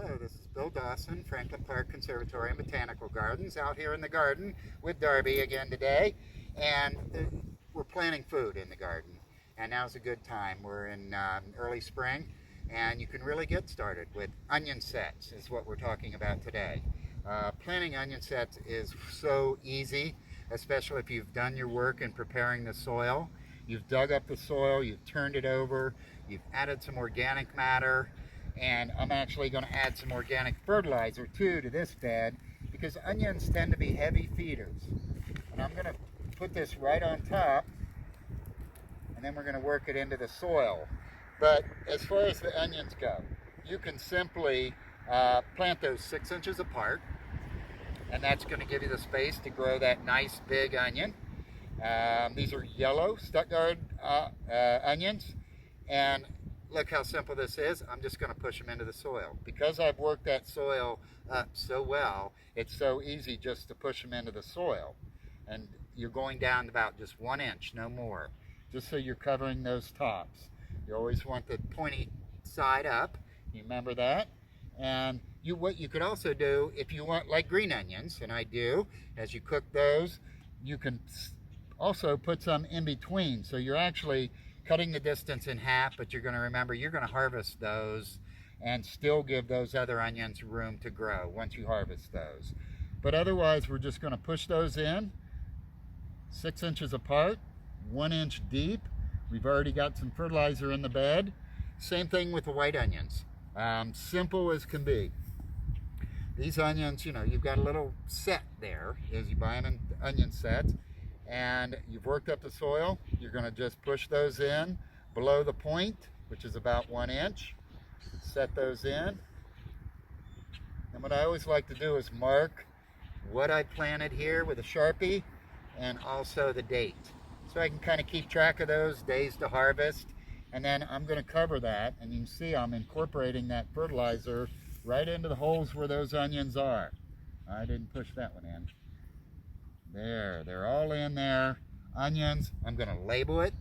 Hello, this is Bill Dawson, Franklin Park Conservatory and Botanical Gardens, out here in the garden with Darby again today. And we're planting food in the garden. And now's a good time. We're in early spring, and you can really get started with onion sets is what we're talking about today. Planting onion sets is so easy, especially if you've done your work in preparing the soil. You've dug up the soil, you've turned it over, you've added some organic matter, and I'm actually going to add some organic fertilizer too to this bed because onions tend to be heavy feeders. And I'm going to put this right on top, and then we're going to work it into the soil. But as far as the onions go, you can simply plant those 6 inches apart, and that's going to give you the space to grow that nice big onion. These are yellow Stuttgart onions, and look how simple this is. I'm just going to push them into the soil. Because I've worked that soil up so well, it's so easy just to push them into the soil. And you're going down about just 1 inch, no more, just so you're covering those tops. You always want the pointy side up, you remember that? And what you could also do, if you want like green onions, and I do, as you cook those, you can also put some in between. So you're actually cutting the distance in half, but you're going to remember you're going to harvest those and still give those other onions room to grow once you harvest those. But otherwise, we're just going to push those in 6 inches apart, 1 inch deep. We've already got some fertilizer in the bed. Same thing with the white onions. Simple as can be. These onions, you know, you've got a little set there as you buy them in onion sets, and you've worked up the soil. You're going to just push those in below the point, which is about 1 inch. Set those in. And what I always like to do is mark what I planted here with a Sharpie and also the date. So I can kind of keep track of those days to harvest. And then I'm going to cover that, and you can see I'm incorporating that fertilizer right into the holes where those onions are. I didn't push that one in. There, they're all in there. Onions, I'm going to label it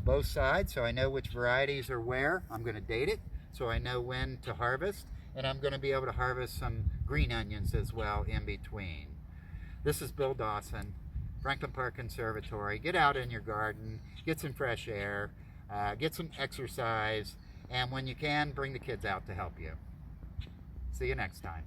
both sides so I know which varieties are where. I'm going to date it so I know when to harvest, and I'm going to be able to harvest some green onions as well in between. This is Bill Dawson, Franklin Park Conservatory. Get out in your garden, get some fresh air, get some exercise, and when you can, bring the kids out to help you. See you next time.